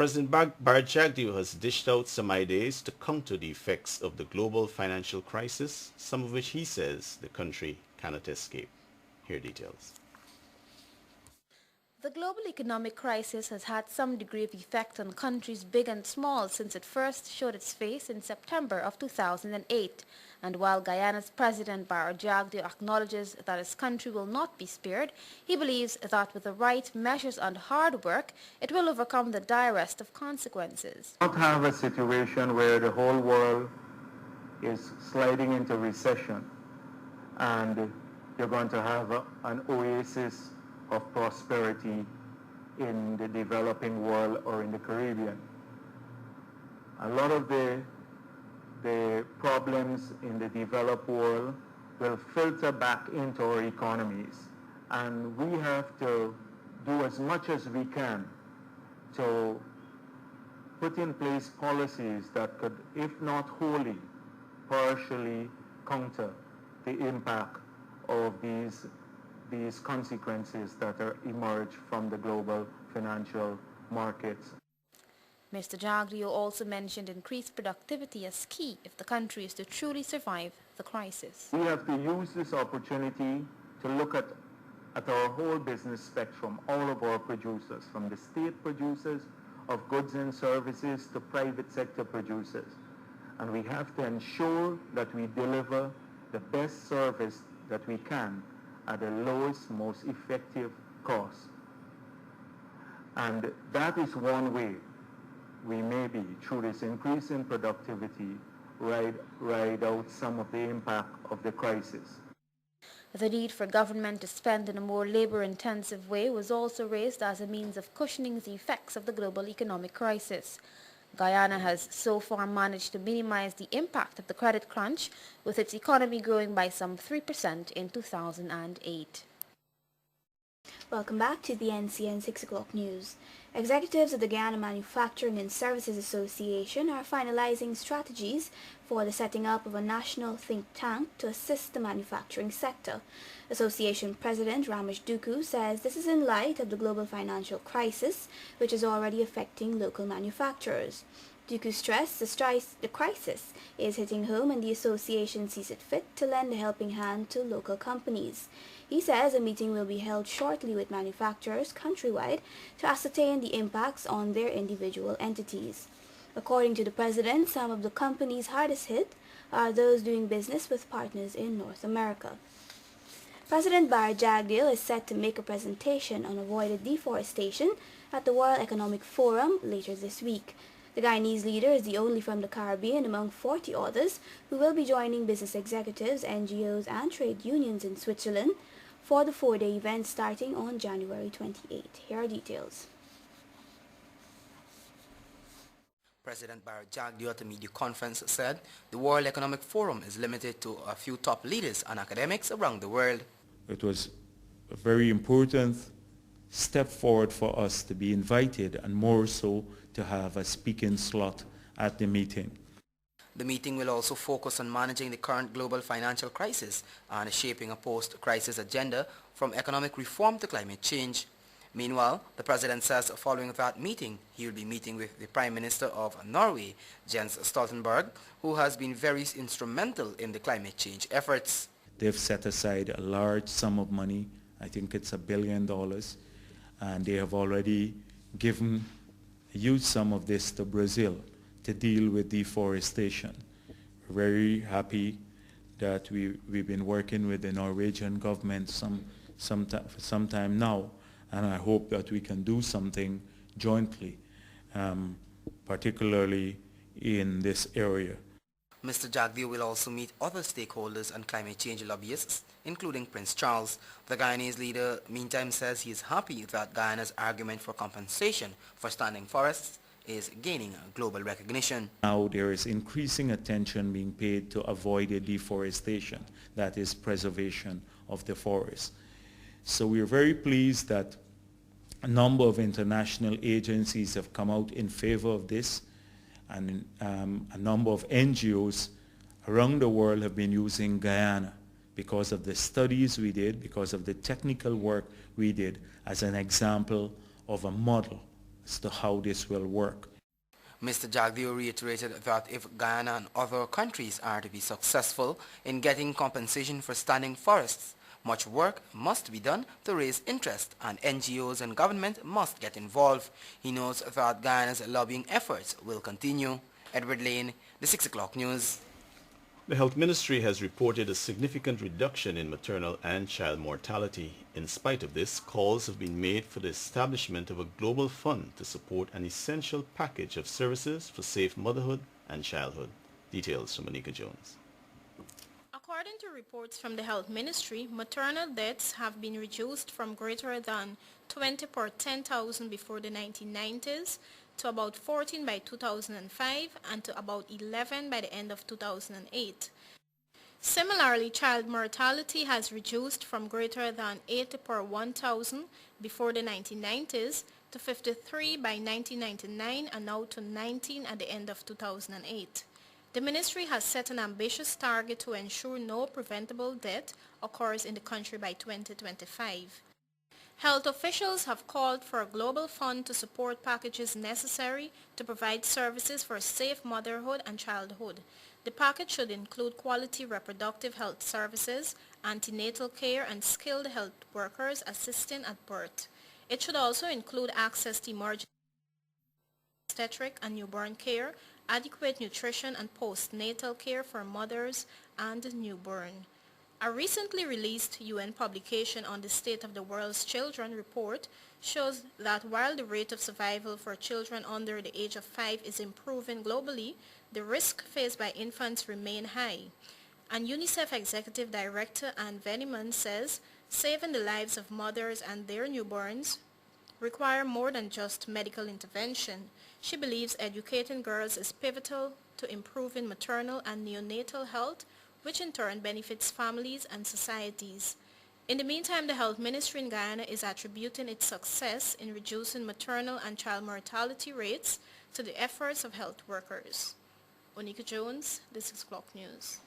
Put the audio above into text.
President Bharat Jagdeo has dished out some ideas to counter the effects of the global financial crisis, some of which he says the country cannot escape. Here are details. The global economic crisis has had some degree of effect on countries big and small since it first showed its face in September of 2008. And while Guyana's President Bharat Jagdeo acknowledges that his country will not be spared, he believes that with the right measures and hard work, it will overcome the direst of consequences. Not have a situation where the whole world is sliding into recession and you're going to have an oasis of prosperity in the developing world or in the Caribbean. A lot of the problems in the developed world will filter back into our economies, and we have to do as much as we can to put in place policies that could, if not wholly, partially counter the impact of these consequences that are emerged from the global financial markets. Mr. Jagdeo also mentioned increased productivity as key if the country is to truly survive the crisis. We have to use this opportunity to look at our whole business spectrum, all of our producers, from the state producers of goods and services to private sector producers. And we have to ensure that we deliver the best service that we can at the lowest, most effective cost. And that is one way we may be, through this increase in productivity, ride out some of the impact of the crisis. The need for government to spend in a more labor-intensive way was also raised as a means of cushioning the effects of the global economic crisis. Guyana has so far managed to minimize the impact of the credit crunch, with its economy growing by some 3% in 2008. Welcome back to the NCN 6 o'clock news. Executives of the Guyana Manufacturing and Services Association are finalizing strategies for the setting up of a national think tank to assist the manufacturing sector. Association President Ramesh Duku says this is in light of the global financial crisis, which is already affecting local manufacturers. Duku stressed the crisis is hitting home and the association sees it fit to lend a helping hand to local companies. He says a meeting will be held shortly with manufacturers countrywide to ascertain the impacts on their individual entities. According to the president, some of the companies hardest hit are those doing business with partners in North America. President Bharat Jagdeo is set to make a presentation on avoided deforestation at the World Economic Forum later this week. The Guyanese leader is the only from the Caribbean among 40 others who will be joining business executives, NGOs and trade unions in Switzerland for the 4-day event starting on January 28. Here are details. President Bharat Jagdeo at the media conference said the World Economic Forum is limited to a few top leaders and academics around the world. It was a very important step forward for us to be invited, and more so to have a speaking slot at the meeting. The meeting will also focus on managing the current global financial crisis and shaping a post-crisis agenda from economic reform to climate change. Meanwhile, the president says following that meeting, he will be meeting with the Prime Minister of Norway, Jens Stoltenberg, who has been very instrumental in the climate change efforts. They've set aside a large sum of money, I think it's $1 billion, and they have already given a huge sum of this to Brazil to deal with deforestation. We're very happy that we've been working with the Norwegian government for some time now, and I hope that we can do something jointly, particularly in this area. Mr. Jagdeo will also meet other stakeholders and climate change lobbyists, including Prince Charles. The Guyanese leader, meantime, says he is happy that Guyana's argument for compensation for standing forests is gaining global recognition. Now there is increasing attention being paid to avoided deforestation, that is preservation of the forest. So we are very pleased that a number of international agencies have come out in favor of this, and a number of NGOs around the world have been using Guyana because of the studies we did, because of the technical work we did, as an example of a model as to how this will work. Mr. Jagdeo reiterated that if Guyana and other countries are to be successful in getting compensation for standing forests, much work must be done to raise interest and NGOs and government must get involved. He notes that Guyana's lobbying efforts will continue. Edward Lane, the 6 o'clock news. The Health Ministry has reported a significant reduction in maternal and child mortality. In spite of this, calls have been made for the establishment of a global fund to support an essential package of services for safe motherhood and childhood. Details from Monica Jones. According to reports from the Health Ministry, maternal deaths have been reduced from greater than 20 per 10,000 before the 1990s to about 14 by 2005 and to about 11 by the end of 2008. Similarly, child mortality has reduced from greater than 80 per 1,000 before the 1990s to 53 by 1999 and now to 19 at the end of 2008. The ministry has set an ambitious target to ensure no preventable death occurs in the country by 2025. Health officials have called for a global fund to support packages necessary to provide services for safe motherhood and childhood. The package should include quality reproductive health services, antenatal care, and skilled health workers assisting at birth. It should also include access to emergency obstetric and newborn care, adequate nutrition and postnatal care for mothers and newborn. A recently released UN publication on the State of the World's Children report shows that while the rate of survival for children under the age of 5 is improving globally, the risk faced by infants remain high. And UNICEF Executive Director Anne Veniman says saving the lives of mothers and their newborns require more than just medical intervention. She believes educating girls is pivotal to improving maternal and neonatal health, which in turn benefits families and societies. In the meantime, the Health Ministry in Guyana is attributing its success in reducing maternal and child mortality rates to the efforts of health workers. Onika Jones, the 6 o'clock news.